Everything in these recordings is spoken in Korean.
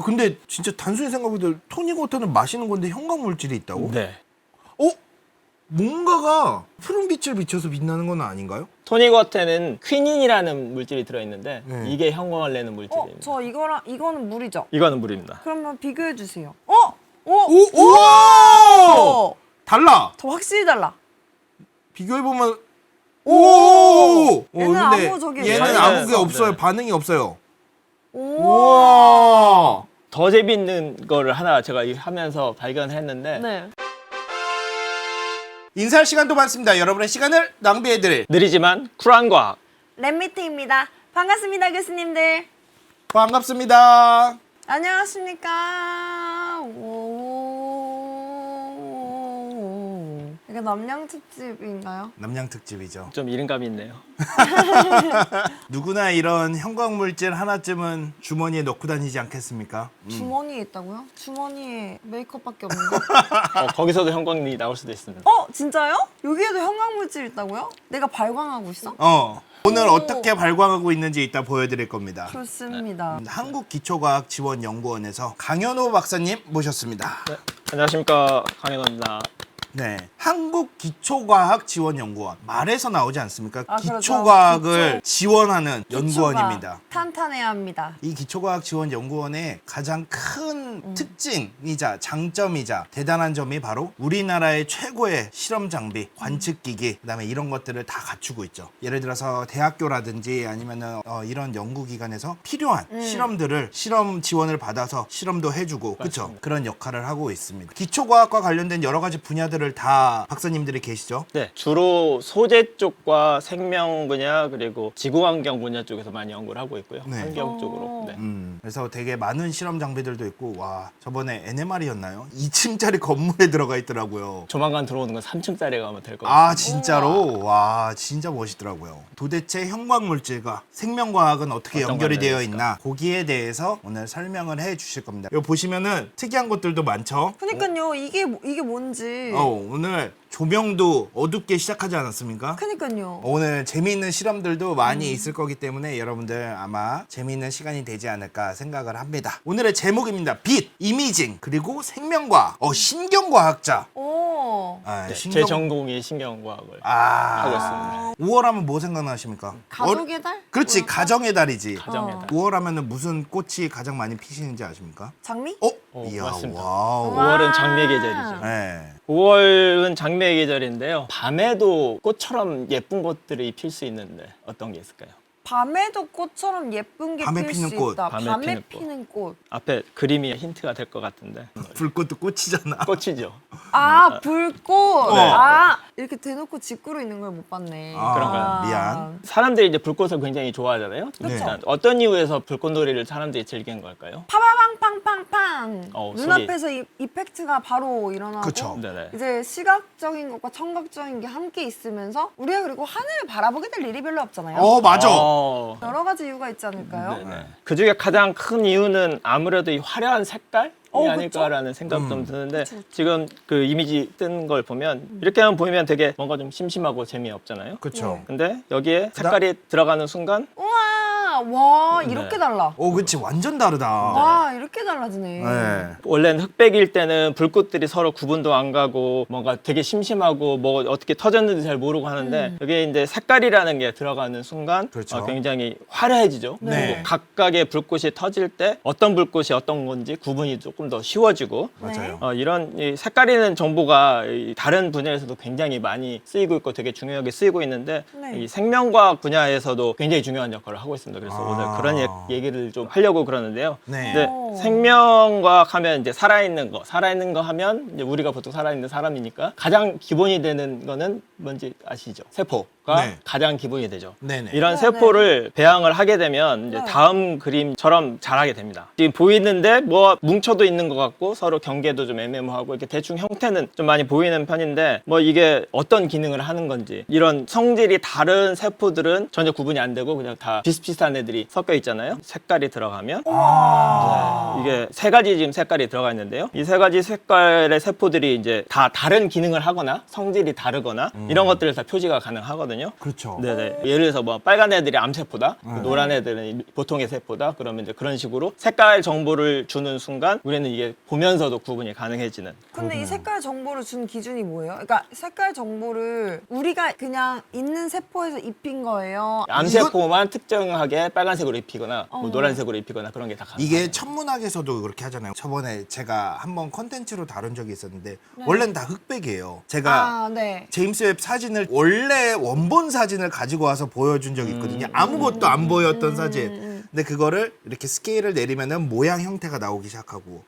근데 진짜 단순히 생각해도 토닉워터는 마시는 건데 형광 물질이 있다고? 네. 뭔가가 푸른 빛을 비춰서 빛나는 건 아닌가요? 토닉워터는 퀴닌이라는 물질이 들어있는데 네. 이게 형광을 내는 물질입니다. 저 이거는 물이죠? 이거는 물입니다. 그러면 비교해 주세요. 우와! 달라! 저 확실히 달라. 비교해보면 오! 얘는 근데 아무 저기 얘는 반응이 아무 게 없어요. 없어요. 네. 반응이 없어요. 우와. 우와! 더 재밌는 거를 하나 제가 하면서 발견했는데 네. 인사할 시간도 많습니다. 여러분의 시간을 낭비해드릴 느리지만 쿨한 과학. 랩미트입니다. 반갑습니다, 교수님들. 반갑습니다. 안녕하십니까. 이게 남양 특집인가요? 남양 특집이죠. 좀 이른감이 있네요. 누구나 이런 형광물질 하나쯤은 주머니에 넣고 다니지 않겠습니까? 주머니에 있다고요? 주머니에 메이크업밖에 없는데. 거기서도 형광이 나올 수도 있습니다. 진짜요? 여기에도 형광물질 있다고요? 내가 발광하고 있어? 오늘 어떻게 발광하고 있는지 이따 보여드릴 겁니다. 좋습니다. 한국기초과학지원연구원에서 강현호 박사님 모셨습니다. 네. 안녕하십니까, 강현호입니다. 네, 한국기초과학지원연구원 말에서 나오지 않습니까? 그렇죠. 기초과학을 지원하는 연구원입니다. 탄탄해야 합니다. 이 기초과학지원연구원의 가장 큰 특징이자 장점이자 대단한 점이 바로 우리나라의 최고의 실험 장비, 관측기기, 그다음에 이런 것들을 다 갖추고 있죠. 예를 들어서 대학교라든지 아니면은 이런 연구기관에서 필요한 실험들을 실험 지원을 받아서 실험도 해주고, 그렇죠? 그런 역할을 하고 있습니다. 기초과학과 관련된 여러 가지 분야들을 다 박사님들이 계시죠? 네, 주로 소재 쪽과 생명 분야 그리고 지구환경 분야 쪽에서 많이 연구를 하고 있고요. 네. 환경 쪽으로. 네. 그래서 되게 많은 실험 장비들도 있고, 와, 저번에 NMR이었나요? 2층짜리 건물에 들어가 있더라고요. 조만간 들어오는 건 3층짜리가 가면 될 것 같아요. 아, 진짜로? 와, 진짜 멋있더라고요. 도대체 형광물질과 생명과학은 어떻게 어떤 연결이 관련이 되어 있을까? 있나, 거기에 대해서 오늘 설명을 해 주실 겁니다. 여기 보시면은 특이한 것들도 많죠? 그니까요, 이게 뭔지. 오늘 조명도 어둡게 시작하지 않았습니까? 그니까요. 오늘 재미있는 실험들도 많이 있을 거기 때문에 여러분들 아마 재미있는 시간이 되지 않을까 생각을 합니다. 오늘의 제목입니다. 빛, 이미징, 그리고 생명과학, 신경과학자. 아, 제 전공이 신경과학을 아, 하고 있습니다. 5월 하면 뭐 생각나십니까? 가족의 달? 그렇지, 뭐랄까? 가정의 달이지. 가정의 달. 5월 하면은 무슨 꽃이 가장 많이 피시는지 아십니까? 장미? 이야, 맞습니다. 와우. 5월은 장미 계절이죠. 네. 5월은 장미 계절인데요. 밤에도 꽃처럼 예쁜 꽃들이 필 수 있는데 어떤 게 있을까요? 밤에도 꽃처럼 예쁜 게 밤에 필 피는 수 꽃. 있다. 밤에 밤에 피는 피는 꽃. 앞에 그림이 힌트가 될 것 같은데 불꽃도 꽃이잖아. 꽃이죠. 불꽃. 네. 이렇게 대놓고 짓구로 있는 걸 못 봤네. 그런가요? 미안. 사람들이 이제 불꽃을 굉장히 좋아하잖아요. 그쵸. 일단 어떤 이유에서 불꽃놀이를 사람들이 즐기는 걸까요? 파바방팡팡팡. 소리. 눈앞에서 이펙트가 바로 일어나고. 그쵸. 네네. 이제 시각적인 것과 청각적인 게 함께 있으면서 우리가 그리고 하늘을 바라보게 될 일이 별로 없잖아요. 맞아. 여러 가지 이유가 있지 않을까요? 네네. 그 중에 가장 큰 이유는 아무래도 이 화려한 색깔이 그쵸? 아닐까라는 생각 좀 드는데 그쵸. 지금 그 이미지 뜬 걸 보면 이렇게 하면 보이면 되게 뭔가 좀 심심하고 재미없잖아요. 그쵸. 근데 여기에 색깔이 들어가는 순간 우와, 와, 네. 이렇게 달라. 그치, 완전 다르다. 와, 이렇게 달라지네. 네. 원래는 흑백일 때는 불꽃들이 서로 구분도 안 가고 뭔가 되게 심심하고 뭐 어떻게 터졌는지 잘 모르고 하는데 여기에 이제 색깔이라는 게 들어가는 순간 그렇죠. 굉장히 화려해지죠. 네. 그리고 각각의 불꽃이 터질 때 어떤 불꽃이 어떤 건지 구분이 조금 더 쉬워지고 맞아요. 이런 이 색깔이는 정보가 이 다른 분야에서도 굉장히 많이 쓰이고 있고 되게 중요하게 쓰이고 있는데 네. 이 생명과학 분야에서도 굉장히 중요한 역할을 하고 있습니다. 그래서 오늘 그런 얘기를 좀 하려고 그러는데요. 네. 근데 생명과학 하면 이제 살아있는 거 하면 이제 우리가 보통 살아있는 사람이니까 가장 기본이 되는 거는 뭔지 아시죠? 세포가 네. 가장 기본이 되죠. 네네. 이런 네, 세포를 배양을 하게 되면 이제 네. 다음 그림처럼 자라게 됩니다. 지금 보이는데 뭐 뭉쳐도 있는 것 같고 서로 경계도 좀 애매모호하고 이렇게 대충 형태는 좀 많이 보이는 편인데 뭐 이게 어떤 기능을 하는 건지 이런 성질이 다른 세포들은 전혀 구분이 안 되고 그냥 다 비슷비슷한 애들이 섞여 있잖아요. 색깔이 들어가면 네, 이게 세 가지 지금 색깔이 들어가 있는데요. 이 세 가지 색깔의 세포들이 이제 다 다른 기능을 하거나 성질이 다르거나 이런 것들을 다 표시가 가능하거든요. 있거든요. 그렇죠. 네네. 예를 들어서 뭐 빨간 애들이 암세포다, 노란 애들은 보통의 세포다. 그러면 이제 그런 식으로 색깔 정보를 주는 순간 우리는 이게 보면서도 구분이 가능해지는. 근데 이 색깔 정보를 준 기준이 뭐예요? 그러니까 색깔 정보를 우리가 그냥 있는 세포에서 입힌 거예요? 암세포만 특정하게 빨간색으로 입히거나 뭐 노란색으로 입히거나 그런 게 다 가능해요. 이게 천문학에서도 그렇게 하잖아요. 저번에 제가 한번 컨텐츠로 다룬 적이 있었는데 원래는 다 흑백이에요. 제가 아, 네. 제임스 웹 사진을 원래 원본 사진을 가지고 와서 보여준 적이 있거든요. 아무것도 안 보였던 사진. 근데 그거를 이렇게 스케일을 내리면은 모양 형태가 나오기 시작하고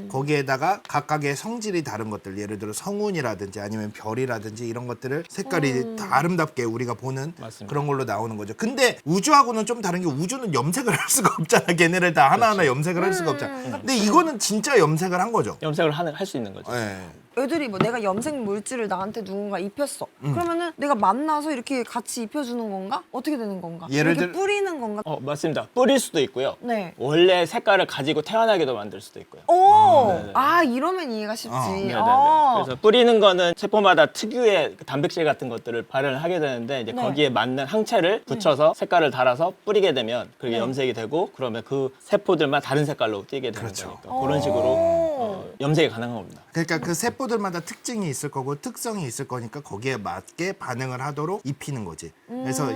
거기에다가 각각의 성질이 다른 것들, 예를 들어 성운이라든지 아니면 별이라든지 이런 것들을 색깔이 다 아름답게 우리가 보는 맞습니다. 그런 걸로 나오는 거죠. 근데 우주하고는 좀 다른 게 우주는 염색을 할 수가 없잖아. 걔네를 다 하나하나 염색을 할 수가 없잖아. 근데 이거는 진짜 염색을 한 거죠. 염색을 할 수 있는 거죠. 네. 애들이 뭐 내가 염색 물질을 나한테 누군가 입혔어. 그러면은 내가 만나서 이렇게 같이 입혀주는 건가? 어떻게 되는 건가? 예를 이렇게 들- 뿌리는 건가? 맞습니다. 뿌릴 수도 있고요. 네. 원래 색깔을 가지고 태어나게도 만들 수도 있고요. 오! 네네. 아, 이러면 이해가 쉽지. 네네네. 아. 그래서 뿌리는 거는 세포마다 특유의 그 단백질 같은 것들을 발현을 하게 되는데 이제 네. 거기에 맞는 항체를 붙여서 색깔을 달아서 뿌리게 되면 그게 네. 염색이 되고 그러면 그 세포들만 다른 색깔로 띄게 되는 그렇죠. 거니까 그런 식으로 염색이 가능한 겁니다. 그러니까 그 세포들마다 특징이 있을 거고 특성이 있을 거니까 거기에 맞게 반응을 하도록 입히는 거지. 그래서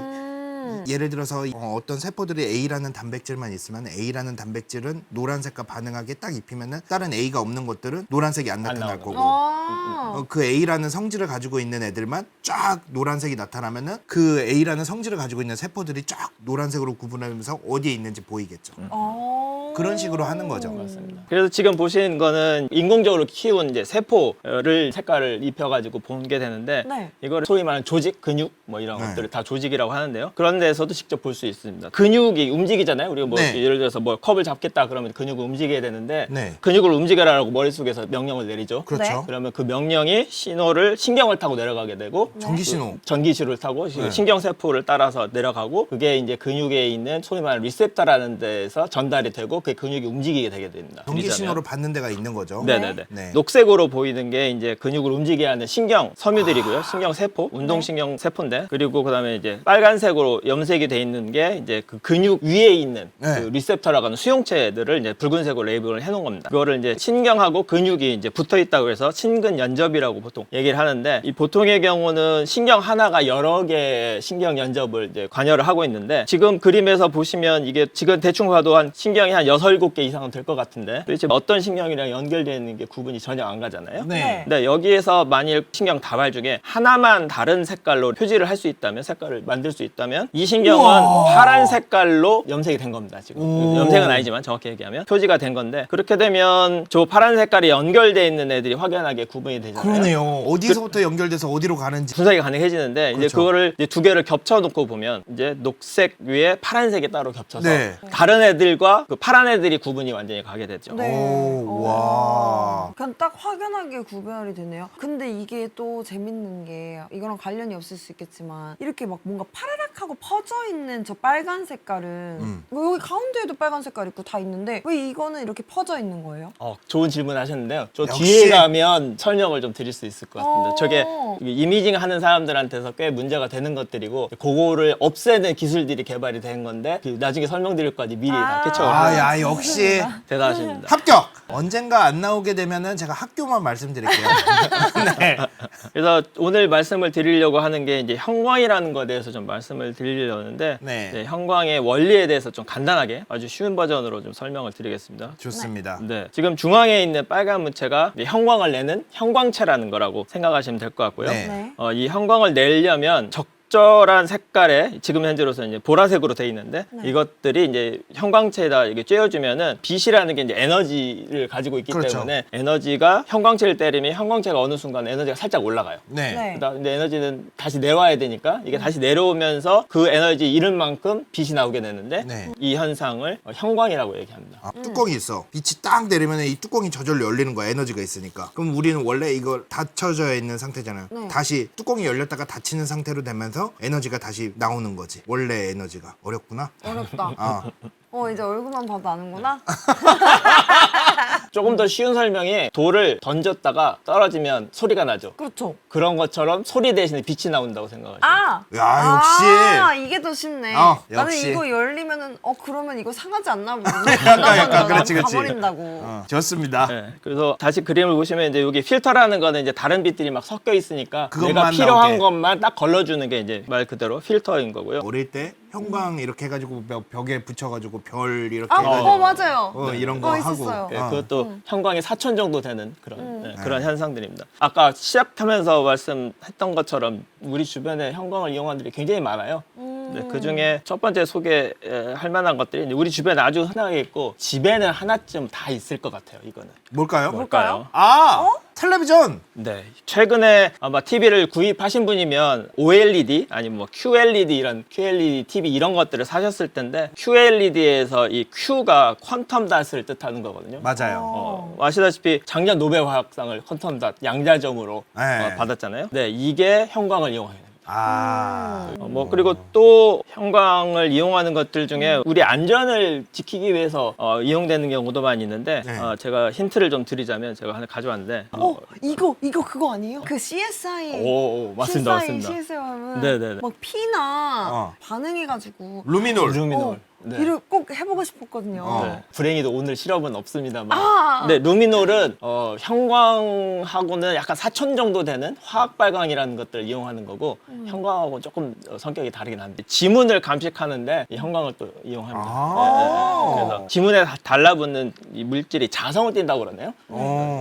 예를 들어서 어떤 세포들이 A라는 단백질만 있으면 A라는 단백질은 노란색과 반응하게 딱 입히면은 다른 A가 없는 것들은 노란색이 안 나타날 나오는 거고 아. 그 A라는 성질을 가지고 있는 애들만 쫙 노란색이 나타나면은 그 A라는 성질을 가지고 있는 세포들이 쫙 노란색으로 구분하면서 어디에 있는지 보이겠죠. 아. 그런 식으로 하는 거죠. 맞습니다. 그래서 지금 보신 거는 인공적으로 키운 이제 세포를 색깔을 입혀가지고 보게 되는데 네. 이거를 소위 말하는 조직, 근육 뭐 이런 네. 것들을 다 조직이라고 하는데요. 그런 데서도 직접 볼 수 있습니다. 근육이 움직이잖아요. 우리가 뭐 네. 예를 들어서 뭐 컵을 잡겠다 그러면 근육을 움직여야 되는데 네. 근육을 움직여라라고 머릿속에서 명령을 내리죠. 그렇죠. 그러면 그 명령이 신호를 신경을 타고 내려가게 되고 전기 신호. 전기줄을 타고 신경세포를 따라서 내려가고 그게 이제 근육에 있는 소위 말하는 리셉터라는 데에서 전달이 되고 그 근육이 움직이게 되게 됩니다. 전기 들리잖아요. 신호를 받는 데가 있는 거죠. 네네네. 네. 녹색으로 보이는 게 이제 근육을 움직이게 하는 신경 섬유들이고요. 신경 세포, 운동신경 세포인데 그리고 그다음에 이제 빨간색으로 염색이 돼 있는 게 이제 그 근육 위에 있는 네. 그 리셉터라고 하는 수용체들을 이제 붉은색으로 레이블을 해놓은 겁니다. 그거를 이제 신경하고 근육이 이제 붙어 있다고 해서 신근연접이라고 보통 얘기를 하는데 이 보통의 경우는 신경 하나가 여러 개의 신경 연접을 이제 관여를 하고 있는데 지금 그림에서 보시면 이게 지금 대충 봐도 한 신경이 한 6, 7개 이상은 될 것 같은데 도대체 어떤 신경이랑 연결되어 있는 게 구분이 전혀 안 가잖아요. 네. 근데 여기에서 만일 신경 다발 중에 하나만 다른 색깔로 표지를 할 수 있다면 색깔을 만들 수 있다면 이 신경은 우와. 파란 색깔로 염색이 된 겁니다. 지금 오. 염색은 아니지만 정확히 얘기하면 표지가 된 건데 그렇게 되면 저 파란 색깔이 연결되어 있는 애들이 확연하게 구분이 되잖아요. 그러네요. 어디서부터 연결돼서 어디로 가는지. 분석이 가능해지는데 이제 그렇죠. 그거를 이제 두 개를 겹쳐놓고 보면 이제 녹색 위에 파란색이 따로 겹쳐서 네. 다른 애들과 그 파란 애들이 구분이 완전히 가게 되죠. 네. 오, 와. 그냥 딱 확연하게 구별이 되네요. 근데 이게 또 재밌는 게 이거랑 관련이 없을 수 있겠지만 이렇게 막 뭔가 파라락하고 퍼져 있는 저 빨간 색깔은 뭐 여기 가운데에도 빨간 색깔 있고 다 있는데 왜 이거는 이렇게 퍼져 있는 거예요? 좋은 질문 하셨는데요. 저 역시. 뒤에 가면 설명을 좀 드릴 수 있을 것 같습니다. 저게 어. 이미징 하는 사람들한테서 꽤 문제가 되는 것들이고 그거를 없애는 기술들이 개발이 된 건데 그 나중에 설명드릴 거까지 미리 다 캐치하고 아, 야, 역시 대단하십니다. 합격. 언젠가 안 나오게 되면은 제가 학교만 말씀드릴게요. 네. 그래서 오늘 말씀을 드리려고 하는 게 이제 형광이라는 것에 대해서 좀 말씀을 드리려는데 네. 이제 형광의 원리에 대해서 좀 간단하게 아주 쉬운 버전으로 좀 설명을 드리겠습니다. 좋습니다. 네, 지금 중앙에 있는 빨간 물체가 이제 형광을 내는 형광체라는 거라고 생각하시면 될 것 같고요. 네. 네. 이 형광을 내려면 적절한 색깔에 지금 현재로서 이제 보라색으로 돼 있는데 네. 이것들이 이제 형광체에다 이게 쬐어주면은 빛이라는 게 이제 에너지를 가지고 있기 그렇죠. 때문에 에너지가 형광체를 때리면 형광체가 어느 순간 에너지가 살짝 올라가요. 네. 네. 근데 에너지는 다시 내려와야 되니까 이게 다시 내려오면서 그 에너지 잃은 만큼 빛이 나오게 되는데 네. 이 현상을 형광이라고 얘기합니다. 아, 뚜껑이 있어. 빛이 딱 내리면 이 뚜껑이 저절로 열리는 거야. 에너지가 있으니까. 그럼 우리는 원래 이걸 닫혀져 있는 상태잖아요. 네. 다시 뚜껑이 열렸다가 닫히는 상태로 되면서 에너지가 다시 나오는 거지. 원래 에너지가. 어렵구나. 어렵다. 아, 이제 얼굴만 봐도 아는구나. 조금 더 쉬운 설명이 돌을 던졌다가 떨어지면 소리가 나죠. 그렇죠. 그런 것처럼 소리 대신에 빛이 나온다고 생각하시면 아! 야, 역시. 아, 이게 더 쉽네. 나는 역시. 이거 열리면은 그러면 이거 상하지 않나 보네. 약간 그렇지, 그렇지. 가버린다고. 좋습니다. 네, 그래서 다시 그림을 보시면 이제 여기 필터라는 거는 이제 다른 빛들이 막 섞여 있으니까 그것만 내가 필요한 나오게. 것만 딱 걸러주는 게 이제 말 그대로 필터인 거고요. 어릴 때 형광 이렇게 해가지고 벽에 붙여가지고 별 이렇게 아, 해가지고 맞아요. 이런 거 하고 있었어요. 네, 그것도 형광이 4천 정도 되는 그런 현상들입니다. 아까 시작하면서 말씀했던 것처럼 우리 주변에 형광을 이용하는 분들이 굉장히 많아요. 네, 그 중에 첫 번째 소개할 만한 것들이 이제 우리 주변에 아주 흔하게 있고 집에는 하나쯤 다 있을 것 같아요. 이거는 뭘까요? 뭘까요? 텔레비전. 네, 최근에 아마 TV를 구입하신 분이면 OLED 아니면 뭐 QLED 이런 QLED TV 이런 것들을 사셨을 텐데 QLED에서 이 Q가 퀀텀 닷을 뜻하는 거거든요. 맞아요. 아시다시피 작년 노벨 화학상을 퀀텀 닷 양자점으로 네. 받았잖아요. 네, 이게 형광을 이용해요. 아. 그리고 또 형광을 이용하는 것들 중에 우리 안전을 지키기 위해서 이용되는 경우도 많이 있는데 네. 제가 힌트를 좀 드리자면 제가 하나 가져왔는데 이거 그거 아니에요? 그 CSI. 오, 맞습니다, 맞습니다. CSI 하면 네네네. 막 피나 반응해가지고 루미놀. 루미놀. 네. 이를 꼭 해보고 싶었거든요. 네. 불행히도 오늘 실험은 없습니다만. 네, 루미놀은 형광하고는 약간 사촌 정도 되는 화학 발광이라는 것들을 이용하는 거고 형광하고 조금 성격이 다르긴 한데 지문을 감식하는데 이 형광을 또 이용합니다. 그래서 지문에 달라붙는 이 물질이 자성을 띈다고 그러네요.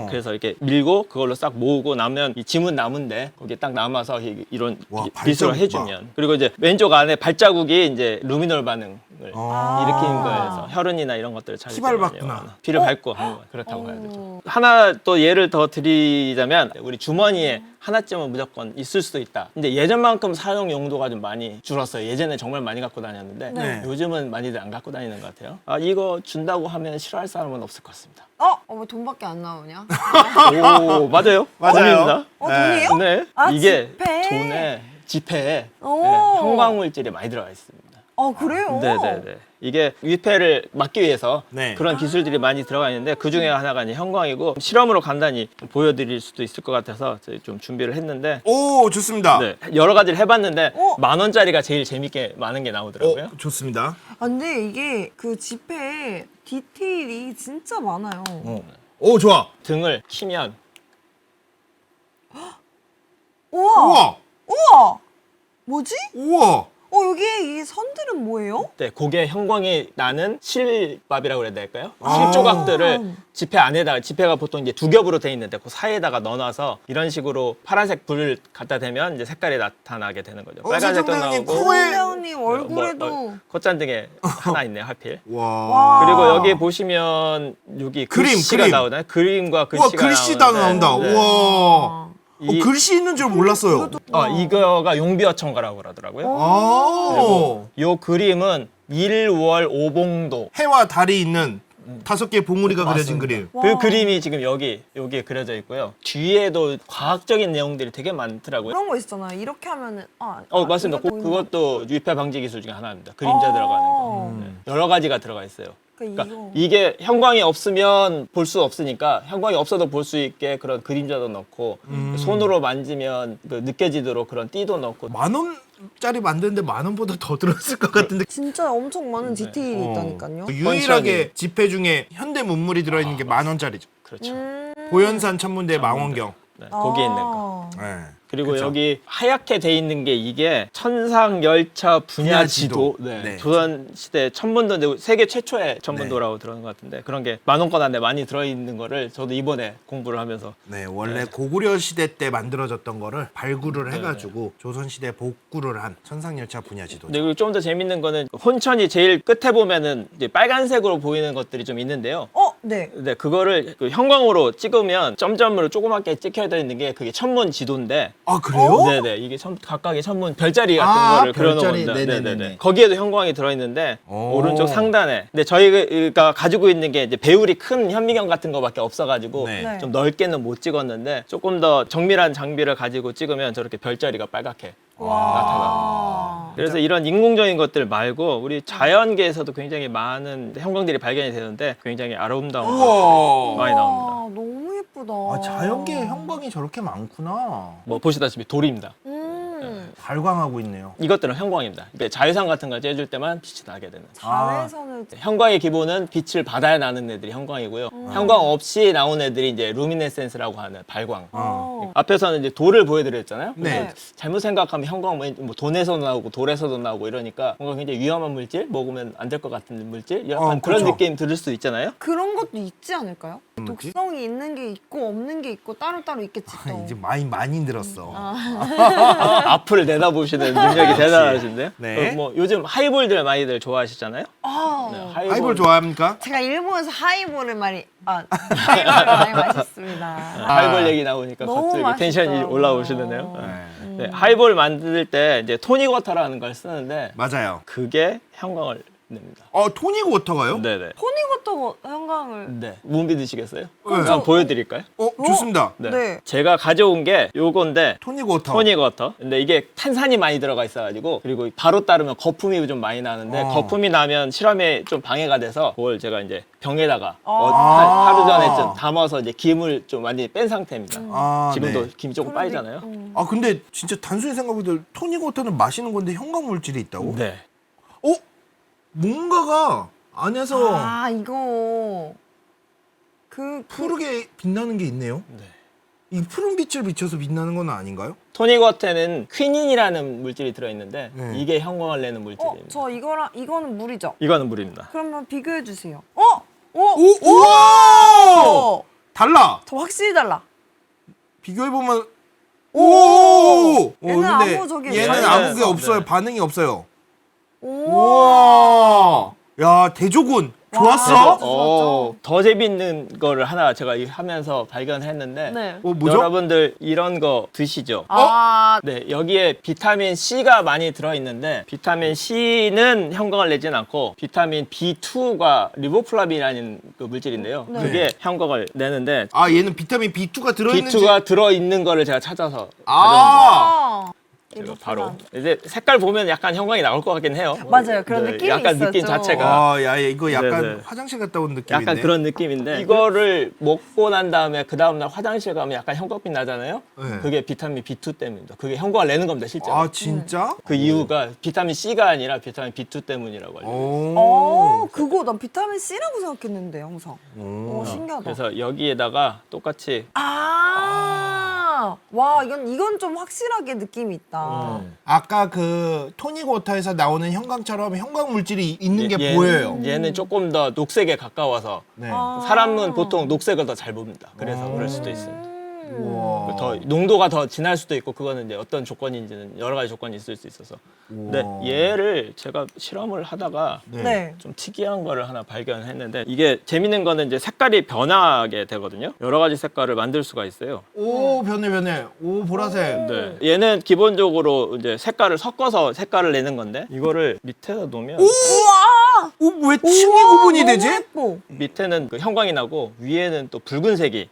그래서 이렇게 밀고 그걸로 싹 모으고 나면 이 지문 남은데 거기에 딱 남아서 이런 와, 빛으로 발자국 해주면 그리고 이제 왼쪽 안에 발자국이 이제 루미놀 반응을 일으키는 거에서 혈흔이나 이런 것들을 찾기 피발 때문에 봤구나. 피를 밟고 한 거 그렇다고 해야 되죠. 하나 또 예를 더 드리자면 우리 주머니에 하나쯤은 무조건 있을 수도 있다. 근데 예전만큼 사용 용도가 좀 많이 줄었어요. 예전에 정말 많이 갖고 다녔는데 네. 요즘은 많이들 안 갖고 다니는 것 같아요. 이거 준다고 하면 싫어할 사람은 없을 것 같습니다. 왜 돈밖에 안 나오냐? 오, 맞아요. 맞아요. 돈이에요? 네. 아, 이게 지폐. 돈에 지폐에 오. 형광 물질이 많이 들어가 있습니다. 그래요? 네네네. 이게 위패를 막기 위해서 네. 그런 기술들이 많이 들어가 있는데 그 중에 하나가 이제 형광이고 실험으로 간단히 보여드릴 수도 있을 것 같아서 저희 좀 준비를 했는데 오, 좋습니다. 네, 여러 가지를 해봤는데 오. 10,000원짜리가 제일 재밌게 많은 게 나오더라고요. 좋습니다. 근데 이게 그 지폐 디테일이 진짜 많아요. 오, 좋아. 등을 키면 우와! 우와. 뭐지? 우와. 여기 이 선들은 뭐예요? 네, 그게 형광이 나는 실밥이라고 그래야 될까요? 실조각들을 지폐 안에다가 지폐가 보통 이제 두 겹으로 돼 있는데 그 사이에다가 넣어놔서 이런 식으로 파란색 불을 갖다 대면 이제 색깔이 나타나게 되는 거죠. 빨간색도 세종대왕님 나오고 코에- 배우님 얼굴에도 콧잔등에 하나 있네요, 하필. 와. 그리고 여기 보시면 여기 그림, 글씨가 그림. 나오나요? 그림과 우와, 글씨가 글씨다 나오는데, 나온다. 네. 우와. 이- 글씨 있는 줄 몰랐어요. 이거가 용비어천가라고 그러더라고요. 아. 요 그림은 일월 오봉도. 해와 달이 있는 5개의 봉우리가 그려진 맞습니다. 그림. 그 그림이 지금 여기에 그려져 있고요. 뒤에도 과학적인 내용들이 되게 많더라고요. 그런 거 있잖아요. 이렇게 하면은 맞습니다. 이것도 그것도 위패 방지 기술 중에 하나입니다. 그림자 들어가는 거. 네. 여러 가지가 들어가 있어요. 그러니까 그러니까 이게 형광이 없으면 볼 수 없으니까 형광이 없어도 볼 수 있게 그런 그림자도 넣고 손으로 만지면 그 느껴지도록 그런 띠도 넣고 10,000원짜리 만드는데 10,000원보다 더 들었을 것 같은데. 진짜 엄청 많은 디테일이 있다니까요. 유일하게 지폐 중에 현대 문물이 들어있는 게 10,000원짜리죠. 그렇죠. 보현산 천문대 망원경. 네, 거기에 있는 거. 네. 그리고 그쵸. 여기 하얗게 돼 있는 게 이게 천상열차 분야지도. 분야지도. 네. 조선시대 천문도인데 세계 최초의 천문도라고 들었는 것 같은데 그런 게 10,000원 안에 많이 들어있는 거를 저도 이번에 공부를 하면서 네, 원래 고구려 시대 때 만들어졌던 거를 발굴을 해가지고 조선 시대 복구를 한 천상열차 분야지도. 근데 좀 더 재밌는 거는 혼천이 제일 끝에 보면은 이제 빨간색으로 보이는 것들이 좀 있는데요. 네. 근데 그거를 그 형광으로 찍으면 점점으로 조그맣게 찍혀져 있는 게 그게 천문 지도인데 아 그래요? 네네. 이게 각각의 전문 별자리 같은 거를 그려놓은 별자리. 건데. 네네네. 거기에도 형광이 들어있는데 오. 오른쪽 상단에. 근데 저희가 가지고 있는 게 이제 배율이 큰 현미경 같은 거밖에 없어가지고 네. 네. 좀 넓게는 못 찍었는데 조금 더 정밀한 장비를 가지고 찍으면 저렇게 별자리가 빨갛게 나타납니다. 그래서 이런 인공적인 것들 말고 우리 자연계에서도 굉장히 많은 형광들이 발견이 되는데 굉장히 아름다운 것들이 많이 나옵니다. 와, 너무 예쁘다. 아, 자연계에 형광이 저렇게 많구나. 뭐 보시다시피 돌입니다. 발광하고 있네요. 이것들은 형광입니다. 이게 자외선 같은 걸 쬐줄 때만 빛이 나게 되는. 자외선을 형광의 기본은 빛을 받아야 나는 애들이 형광이고요. 형광 없이 나온 애들이 이제 루미네센스라고 하는 발광. 앞에서는 이제 돌을 보여드렸잖아요. 네. 근데 잘못 생각하면 형광 뭐 돈에서도 나오고 돌에서도 나오고 이러니까 뭔가 굉장히 위험한 물질, 먹으면 안 될 것 같은 물질, 약간 그런 그렇죠. 느낌 들을 수 있잖아요. 그런 것도 있지 않을까요? 뭐지? 독성이 있는 게 있고 없는 게 있고 따로따로 있겠지 또. 이제 많이 들었어. 앞을 내다보시는 능력이 대단하신데요. 네. 뭐 요즘 하이볼들 많이들 좋아하시잖아요. 아, 네, 하이볼 좋아합니까? 제가 일본에서 하이볼을 하이볼을 많이 마셨습니다. 하이볼 얘기 나오니까 너무 갑자기 맛있다. 텐션이 올라오시는데요. 네. 네, 하이볼 만들 때 이제 토닉워터라는 걸 쓰는데 맞아요. 그게 형광을 냅니다. 토닉 워터가요? 네네. 토닉워터 형광을. 네. 못 믿으시겠어요? 네. 한번 보여드릴까요? 좋습니다. 네. 네. 제가 가져온 게 요건데 토닉 워터. 토닉워터. 근데 이게 탄산이 많이 들어가 있어가지고 그리고 바로 따르면 거품이 좀 많이 나는데 거품이 나면 실험에 좀 방해가 돼서 그걸 제가 이제 병에다가 하루 전에쯤 담아서 이제 김을 좀 많이 뺀 상태입니다. 지금도 네. 김이 조금 빠지잖아요. 근데 진짜 단순히 생각해도 토닉 워터는 마시는 건데 형광 물질이 있다고? 네. 뭔가가 안에서 아 이거 푸르게 빛나는 게 있네요. 네. 이 푸른 빛을 비춰서 빛나는 건 아닌가요? 토닉워터는 퀴닌이라는 물질이 들어있는데 네. 이게 형광을 내는 물질입니다. 저 이거는 물이죠? 이거는 물입니다. 그러면 비교해 주세요. 우와! 달라. 저 확실히 달라. 비교해 보면 오! 얘는 근데 아무 저기 얘는 반응이 아무 게 없어요. 없어요. 네. 반응이 없어요. 오. 우와! 야, 대조군. 좋았어? 더 재밌는 거를 하나 제가 하면서 발견했는데 네. 뭐죠? 여러분들 이런 거 드시죠? 아, 네, 여기에 비타민 C가 많이 들어있는데 비타민 C는 형광을 내진 않고 비타민 B2가 리보플라빈이라는 그 물질인데요. 네. 그게 형광을 내는데 얘는 비타민 B2가 들어있는지. B2가 들어있는 거를 제가 찾아서 가져온 거예요. 아. 제가 바로 이제 색깔 보면 약간 형광이 나올 것 같긴 해요. 맞아요. 그런 느낌이 약간 있었죠. 느낌 자체가 야, 이거 약간 네네. 화장실 갔다 온 느낌인데. 약간 그런 느낌인데 이거를 먹고 난 다음에 그 다음날 화장실 가면 약간 형광빛 나잖아요. 네. 그게 비타민 B2 때문입니다. 그게 형광을 내는 겁니다, 실제로. 진짜? 그 이유가 비타민 C가 아니라 비타민 B2 때문이라고 알려요. 그거 난 비타민 C라고 생각했는데 항상. 신기하다. 그래서 여기에다가 똑같이 와, 이건 좀 확실하게 느낌이 있다. 아까 그 토닉 워터에서 나오는 형광처럼 형광 물질이 있는 게 얘는- 보여요. 얘는 조금 더 녹색에 가까워서 네. 사람은 보통 녹색을 더 잘 봅니다. 그래서 그럴 수도 있습니다. 우와. 더 농도가 더 진할 수도 있고 그거는 이제 어떤 조건인지는 여러 가지 조건이 있을 수 있어서. 근데 얘를 제가 실험을 하다가 네. 좀 특이한 거를 하나 발견했는데 이게 재밌는 거는 이제 색깔이 변하게 되거든요. 여러 가지 색깔을 만들 수가 있어요. 오, 변해. 오, 보라색. 네. 얘는 기본적으로 이제 색깔을 섞어서 색깔을 내는 건데 이거를 밑에다 놓으면 왜 층이 구분이 되지? 예뻐. 밑에는 그 형광이 나고 위에는 또 붉은색이.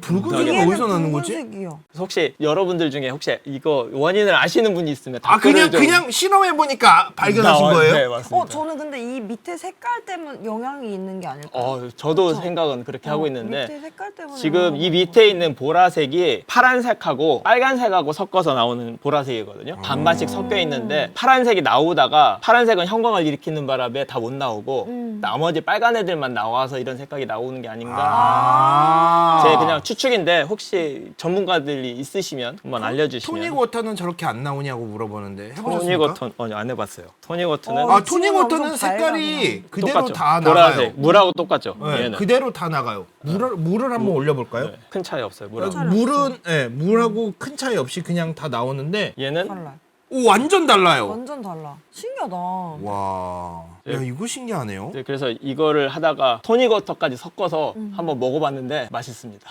붉은색은 위에는 어디서 나는 거지? 붉은색이야. 그래서 혹시 여러분들 중에 혹시 이거 원인을 아시는 분이 있으면 댓글을 그냥 실험해 보니까 발견하신 거예요? 네, 맞습니다. 저는 근데 이 밑에 색깔 때문에 영향이 있는 게 아닐까요? 저도 그렇죠? 생각은 그렇게 하고 있는데 밑에 색깔 때문에 지금 이 밑에 있는 보라색이 파란색하고 빨간색하고 섞어서 나오는 보라색이거든요. 반반씩 섞여 있는데 파란색이 나오다가 파란색은 형광을 일으키는 바람에 다 못 나오고 나머지 빨간 애들만 나와서 이런 색깔이 나오는 게 아닌가. 제 그냥 추측인데 혹시 전문가들이 있으시면 한번 알려주시면. 토닉 워터는 저렇게 안 나오냐고 물어보는데 해보셨습니까? 토닉워터 안 해봤어요. 토닉워터는 토닉 워터는 엄청 색깔이 밝아, 그대로 똑같죠. 다 보라색 나가요. 물하고 똑같죠. 네, 얘는 그대로 다 나가요. 물을 한번 올려볼까요? 네, 큰 차이 없어요. 물하고. 물은 물하고 큰 차이 없이 그냥 다 나오는데 얘는 달라요. 오, 완전 달라요. 완전 달라. 신기하다. 와, 야, 이거 신기하네요. 네, 그래서 이거를 하다가 토닉워터까지 섞어서 한번 먹어봤는데 맛있습니다.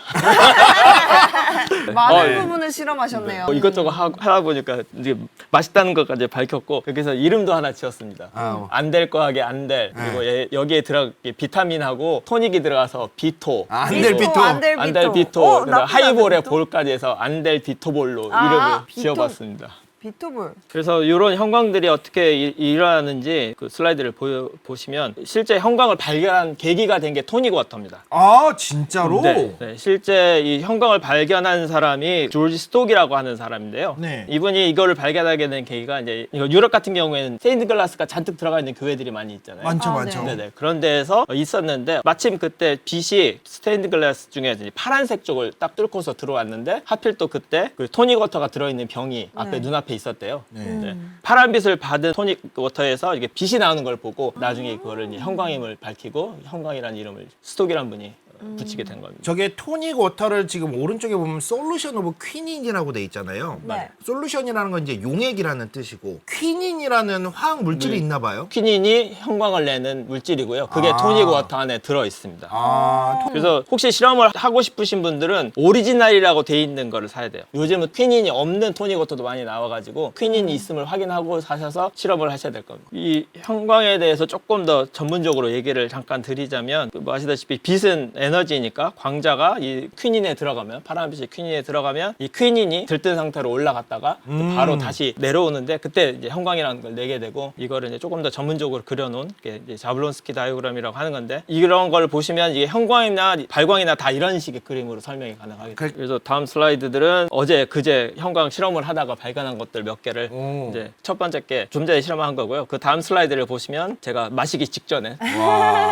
많은 네. 부분을 실험하셨네요. 이것저것 하다 보니까 이제 맛있다는 것까지 밝혔고 그래서 이름도 하나 지었습니다. 안 될 거하게 안 될. 그리고 여기에 비타민하고 토닉이 들어가서 비토. 안될 비토. 안될 비토. 하이볼의 볼까지 해서 안될 비토볼로 이름을 비토. 지어봤습니다. 비토볼. 그래서 이런 형광들이 어떻게 일어나는지 그 슬라이드를 보시면 실제 형광을 발견한 계기가 된 게 토닉 워터입니다. 아 진짜로? 네, 실제 이 형광을 발견한 사람이 조지 스톡이라고 하는 사람인데요. 네. 이분이 이거를 발견하게 된 계기가 이제 유럽 같은 경우에는 스테인드 글라스가 잔뜩 들어가 있는 교회들이 많이 있잖아요. 많죠, 아, 많죠. 네. 네네. 그런 데에서 있었는데 마침 그때 빛이 스테인드 글라스 중에 이제 파란색 쪽을 딱 뚫고서 들어왔는데 하필 또 그때 그 토닉 워터가 들어있는 병이 앞에 눈앞에 있었대요. 네. 파란 빛을 받은 토닉 워터에서 이게 빛이 나오는 걸 보고 나중에 그거를 이제 형광임을 밝히고 형광이라는 이름을 스톡이라는 분이 붙이게 된 겁니다. 저게 토닉 워터를 지금 오른쪽에 보면 솔루션 오브 퀴닌이라고 돼 있잖아요. 네. 솔루션이라는 건 이제 용액이라는 뜻이고 퀴닌이라는 화학 물질이 있나 봐요. 퀴닌이 형광을 내는 물질이고요. 그게 토닉 워터 안에 들어 있습니다. 그래서 혹시 실험을 하고 싶으신 분들은 오리지널이라고 돼 있는 거를 사야 돼요. 요즘은 퀴닌이 없는 토닉 워터도 많이 나와가지고 퀴닌이 있음을 확인하고 사셔서 실험을 하셔야 될 겁니다. 이 형광에 대해서 조금 더 전문적으로 얘기를 잠깐 드리자면 뭐 아시다시피 빛은 에너지니까 광자가 이 퀴닌에 들어가면 파란빛이 퀴닌에 들어가면 이 퀴닌이 들뜬 상태로 올라갔다가 또 바로 다시 내려오는데 그때 이제 형광이라는 걸 내게 되고 이거를 이제 조금 더 전문적으로 그려놓은 게 이제 자블론스키 다이어그램이라고 하는 건데 이런 걸 보시면 이게 형광이나 발광이나 다 이런 식의 그림으로 설명이 가능하겠죠. 그래서 다음 슬라이드들은 어제 그제 형광 실험을 하다가 발견한 것들 몇 개를 이제 첫 번째 게 좀 전에 실험한 거고요. 그 다음 슬라이드를 보시면 제가 마시기 직전에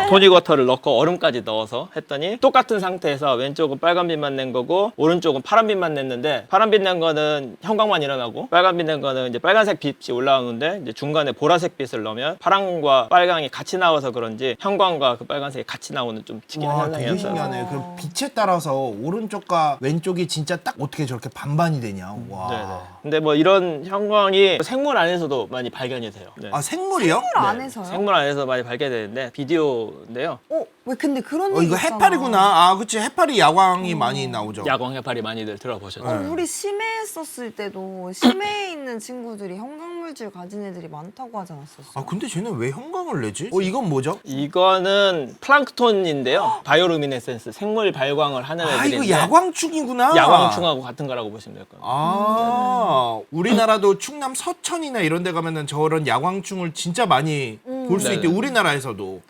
토닉 워터를 넣고 얼음까지 넣어서 했더니 똑같은 상태에서 왼쪽은 빨간 빛만 낸 거고 오른쪽은 파란 빛만 냈는데 파란 빛 낸 거는 형광만 일어나고 빨간 빛 낸 거는 이제 빨간색 빛이 올라오는데 이제 중간에 보라색 빛을 넣으면 파랑과 빨강이 같이 나와서 그런지 형광과 그 빨간색이 같이 나오는 좀 특이한 와, 되게 현상이었어요. 신기하네. 그 빛에 따라서 오른쪽과 왼쪽이 진짜 딱 어떻게 저렇게 반반이 되냐. 와. 네네. 근데 뭐 이런 형광이 생물 안에서도 많이 발견이 돼요. 네. 아 생물이요? 생물 안에서요? 생물 안에서 많이 발견되는데 비디오인데요. 왜 근데 그런 이거 얘기 있잖아. 해파리구나. 아, 그치. 해파리 야광이 많이 나오죠. 야광 해파리 많이들 들어보셨죠? 우리 심해에 썼을 때도 심해에 있는 친구들이 형광물질 가진 애들이 많다고 하지 않았었어? 아, 근데 쟤는 왜 형광을 내지? 이건 뭐죠? 이거는 플랑크톤인데요. 바이오루미네센스 생물 발광을 하는 아, 애들인데 이거 야광충이구나. 야광충하고 같은 거라고 보시면 될 겁니다. 아, 우리나라도 충남 서천이나 이런 데 가면은 저런 야광충을 진짜 많이 볼 수 네네. 있대. 우리나라에서도.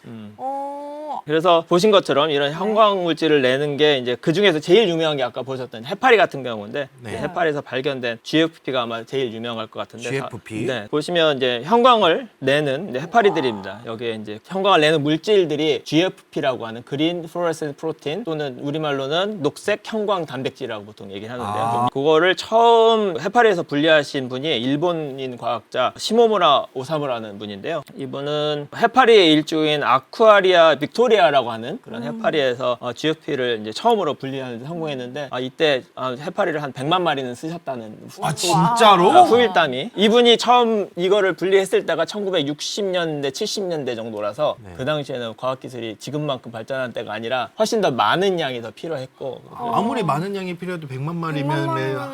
그래서 보신 것처럼 이런 형광 물질을 내는 게 이제 그 중에서 제일 유명한 게 아까 보셨던 해파리 같은 경우인데 네. 해파리에서 발견된 GFP가 아마 제일 유명할 것 같은데 GFP? 네. 보시면 이제 형광을 내는 이제 해파리들입니다. 여기에 이제 형광을 내는 물질들이 GFP라고 하는 그린 플로레센트 프로틴 또는 우리말로는 녹색 형광 단백질이라고 보통 얘기를 하는데요. 그거를 처음 해파리에서 분리하신 분이 일본인 과학자 시모무라 오사무라는 분인데요. 이분은 해파리의 일종인 아쿠아리아 빅토리아라고 하는 그런 해파리에서 GFP를 이제 처음으로 분리하는 데 성공했는데 이때 해파리를 한 100만 마리는 쓰셨다는 아, 진짜로? 후일담이 이분이 처음 이거를 분리했을 때가 1960년대 70년대 정도라서 그 당시에는 과학기술이 지금만큼 발전한 때가 아니라 훨씬 더 많은 양이 더 필요했고 아무리 많은 양이 필요해도 100만 마리면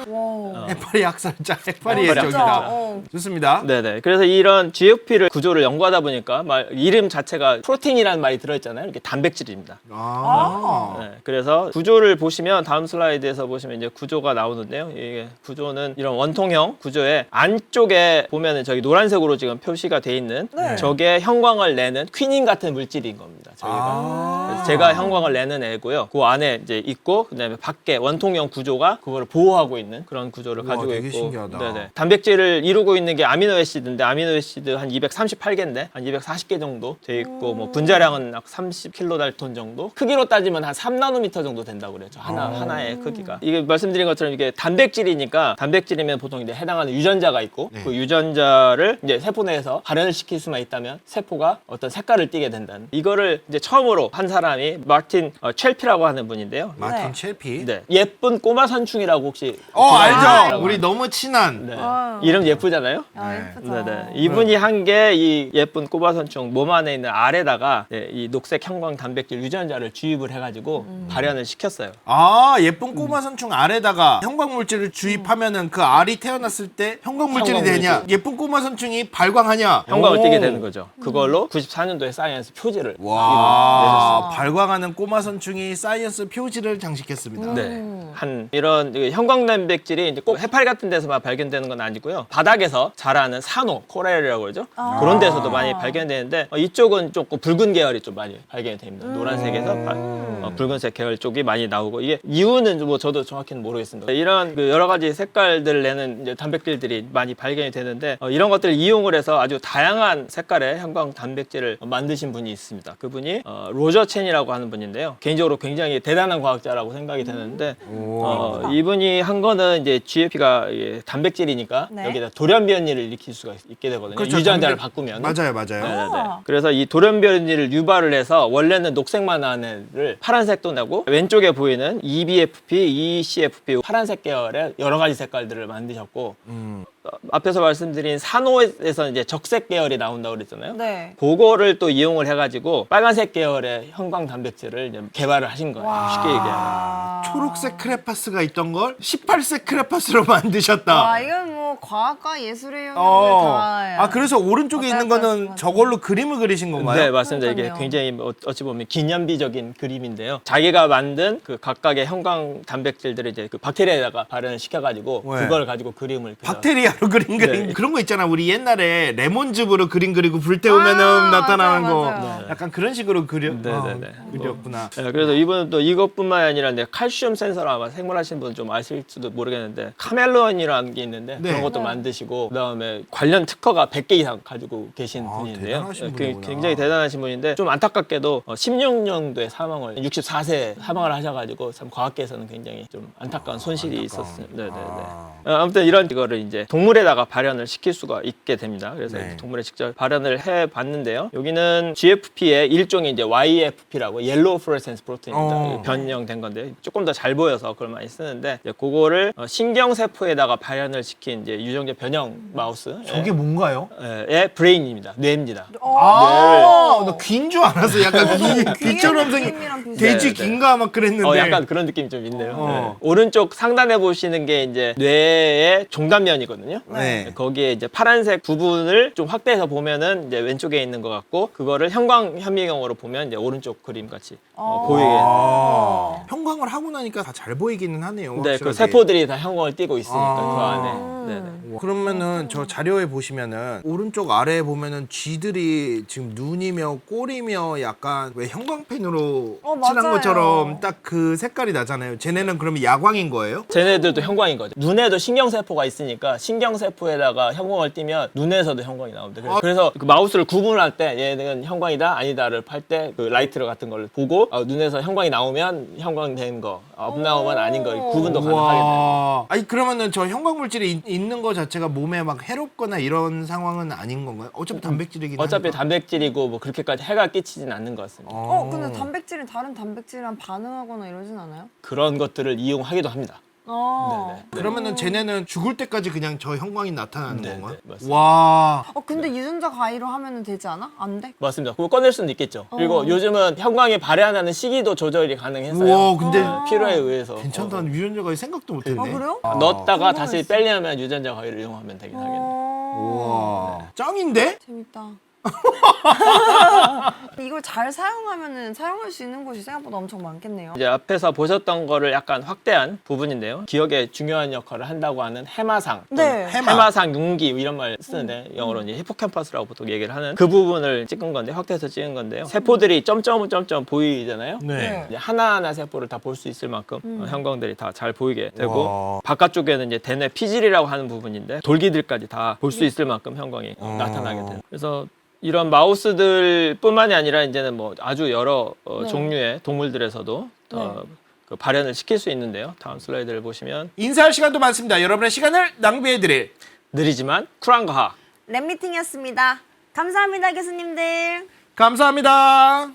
와. 해파리 학살자, 해파리의 해파리 적이다. 학살자. 좋습니다. 네네. 그래서 이런 GFP를 구조를 연구하다 보니까 이름 자체가 프로틴이라는 말이 들어있잖아요. 이게 단백질입니다. 네, 그래서 구조를 보시면 다음 슬라이드에서 보시면 이제 구조가 나오는데요. 이게 구조는 이런 원통형 구조의 안쪽에 보면은 저기 노란색으로 지금 표시가 돼 있는 네. 저게 형광을 내는 퀴닌 같은 물질인 겁니다. 저희가. 그래서 제가 형광을 내는 애고요. 그 안에 이제 있고 그다음에 밖에 원통형 구조가 그거를 보호하고 있는 그런 구조를 우와, 가지고 되게 있고. 신기하다. 네네. 단백질을 이루고 있는 게 아미노애시드인데 아미노애시드 한 238개인데 한 240개 정도 돼 있고 뭐 분자량은 30kDalton 정도. 크기로 따지면 한 3나노미터 정도 된다고 그랬죠. 하나의 크기가. 이게 말씀드린 것처럼 이게 단백질이니까 단백질이면 보통 이제 해당하는 유전자가 있고 네. 그 유전자를 이제 세포 내에서 발현을 시킬 수만 있다면 세포가 어떤 색깔을 띠게 된다는. 이거를 이제 처음으로 한 사람이 마틴 첼피라고 하는 분인데요. 마틴 네. 첼피. 네. 예쁜 꼬마 선충이라고 혹시 알죠. 알아요? 우리 너무 친한. 네. 아유. 이름 예쁘잖아요. 아, 예쁘다. 네네. 이분이 한 게 이 예쁜 꼬마선충 몸 안에 있는 알에다가 이 녹색 형광 단백질 유전자를 주입을 해가지고 발현을 시켰어요. 아, 예쁜 꼬마 선충 알에다가 형광물질을 주입하면은 그 알이 태어났을 때 형광물질이 형광물질. 되냐? 예쁜 꼬마 선충이 발광하냐? 형광을 오. 띠게 되는 거죠. 그걸로 94년도에 사이언스 표지를 와, 발광하는 꼬마 선충이 사이언스 표지를 장식했습니다. 네. 한 이런 형광 단백질이 이제 꼭 해파리 같은 데서만 발견되는 건 아니고요. 바닥에서 자라는 산호, 코랄이라고 그러죠. 그런 데서도 많이 발견되는데 이쪽은 조금 붉은 계열이 좀 많이 발견이 됩니다. 노란색에서 붉은색 계열 쪽이 많이 나오고 이게 이유는 뭐 저도 정확히는 모르겠습니다. 이런 그 여러 가지 색깔들을 내는 이제 단백질들이 많이 발견이 되는데 이런 것들을 이용을 해서 아주 다양한 색깔의 형광 단백질을 만드신 분이 있습니다. 그분이 로저 첸이라고 하는 분인데요. 개인적으로 굉장히 대단한 과학자라고 생각이 되는데 이분이 한 거는 이제 GFP가 단백질이니까 네. 여기다 돌연변이를 일으킬 수가 있게 되거든요. 그렇죠, 유전자를 단백- 바꾸면. 맞아요. 네네네. 그래서 이 돌연변이를 유발을 해서 원래는 녹색만 나는 애를 파란색도 내고 왼쪽에 보이는 EBFP, ECFP 파란색 계열의 여러 가지 색깔들을 만드셨고 앞에서 말씀드린 산호에서 이제 적색 계열이 나온다고 그랬잖아요. 네. 그거를 또 이용을 해가지고 빨간색 계열의 형광 단백질을 이제 개발을 하신 거예요. 쉽게 얘기하면. 와. 초록색 크레파스가 있던 걸 18색 크레파스로 만드셨다. 와, 이건 뭐 과학과 예술의 영역을 다. 아, 그래서 오른쪽에 있는 거는 말씀하시죠. 저걸로 그림을 그리신 건가요? 네, 맞습니다. 이게 그러니까요. 굉장히 어찌 보면 기념비적인 그림인데요. 자기가 만든 그 각각의 형광 단백질들을 이제 그 박테리아에다가 발현을 시켜가지고 네. 그걸 가지고 그림을 그려. 박테리아로 그린 그림 네. 그런 거 있잖아. 우리 옛날에 레몬즙으로 그림 그리고 불 태우면은 아, 나타나는 맞아요, 거. 맞아요. 약간 그런 식으로 네네네. 그렸구나. 네, 그래서 이분은 또 이것뿐만 아니라 이제 칼슘 센서를 아마 생물하시는 분 좀 아실지도 모르겠는데 카멜론이라는 게 있는데 네. 그런 것도 네. 만드시고 그다음에 관련 특허가 100개 이상 가지고 계신 아, 분인데요. 대단하신 그 분이구나. 굉장히 대단하신 분인데 좀 안타깝게도 16년도에 사망을 64세 사망을 하셔가지고 참 과학계에서는 굉장히 좀 안타까운 손실이 있었어요. 네네네. 아무튼 이런 이거를 이제 동물에다가 발현을 시킬 수가 있게 됩니다. 그래서 네. 이제 동물에 직접 발현을 해봤는데요. 여기는 GFP의 일종의 이제 YFP라고 옐로우 플로레센스 프로테인입니다. 변형된 건데 조금 더 잘 보여서 그걸 많이 쓰는데 이제 그거를 신경세포에다가 발현을 시킨 이제 유전자 변형 마우스 저게 뭔가요? 의 브레인입니다. 뇌입니다. 아, 나 귀인 줄 알았어. 약간 귀처럼 생긴 느낌이랑 비슷해요. 돼지 네, 네. 귀인가 막 그랬는데. 약간 그런 느낌이 좀 있네요. 어. 네. 오른쪽 상단에 보시는 게 이제 뇌의 종단면이거든요. 네. 거기에 이제 파란색 부분을 좀 확대해서 보면은 이제 왼쪽에 있는 것 같고 그거를 형광 현미경으로 보면 이제 오른쪽 그림 같이 보이게. 형광을 하고 나니까 다 잘 보이기는 하네요. 네, 그 확실하게. 세포들이 다 형광을 띠고 있으니까 아. 그 안에. 네네. 우와. 그러면은 저 자료에 보시면은 오른쪽 아래에 보면은 쥐들이 지금 눈이며 꼬리며 약간 왜 형광펜으로 칠한 맞아요. 것처럼 딱 그 색깔이 나잖아요. 쟤네는 그러면 야광인 거예요? 쟤네들도 형광인 거죠. 눈에도 신경세포가 있으니까 신경세포에다가 형광을 띠면 눈에서도 형광이 나옵니다. 그래서 그 마우스를 구분할 때 얘는 형광이다 아니다를 팔 때 그 라이트 같은 걸 보고 눈에서 형광이 나오면 형광된 거, 안 나오면 아닌 거 구분도 가능하게 돼요. 와. 아니 그러면은 저 형광 물질이 있는 거 자체가 몸에 막 해롭거나 이런 상황은 아닌 건가요? 어차피 단백질이긴 어차피 하니까. 단백질이고 뭐 그렇게까지 해가 끼치진 않는 것 같습니다. 근데 단백질이 다른 단백질이랑 반응하거나 이러진 않아요? 그런 것들을 이용하기도 합니다. 네네. 그러면은 쟤네는 죽을 때까지 그냥 저 형광이 나타나는 네, 건가요? 네, 맞습니다. 와. 근데 유전자 가위로 하면 되지 않아? 안 돼? 맞습니다. 그거 꺼낼 수는 있겠죠. 그리고 요즘은 형광이 발현하는 시기도 조절이 가능했어요. 우와, 근데 필요에 의해서. 괜찮다는 유전자가 생각도 못했네. 그래요? 넣었다가 다시 궁금했어. 빼려면 유전자 가위를 이용하면 되긴 하겠네요. 우와. 짱인데? 재밌다. 이걸 잘 사용하면은 사용할 수 있는 곳이 생각보다 엄청 많겠네요. 이제 앞에서 보셨던 거를 약간 확대한 부분인데요. 기억에 중요한 역할을 한다고 하는 해마상, 네. 해마상 융기 이런 말 쓰는데 영어로 이제 히포캠퍼스라고 보통 얘기를 하는 그 부분을 찍은 건데 확대해서 찍은 건데요. 세포들이 점점 보이잖아요. 네. 이제 하나하나 세포를 다 볼 수 있을 만큼 형광들이 다 잘 보이게 되고 와. 바깥쪽에는 이제 대뇌 피질이라고 하는 부분인데 돌기들까지 다 볼 수 있을 만큼 형광이 나타나게 돼요. 그래서 이런 마우스들뿐만이 아니라 이제는 뭐 아주 여러 종류의 동물들에서도 그 발현을 시킬 수 있는데요. 다음 슬라이드를 보시면 인사할 시간도 많습니다. 여러분의 시간을 낭비해드릴 느리지만 쿨한 과학. 랩미팅이었습니다. 감사합니다, 교수님들. 감사합니다.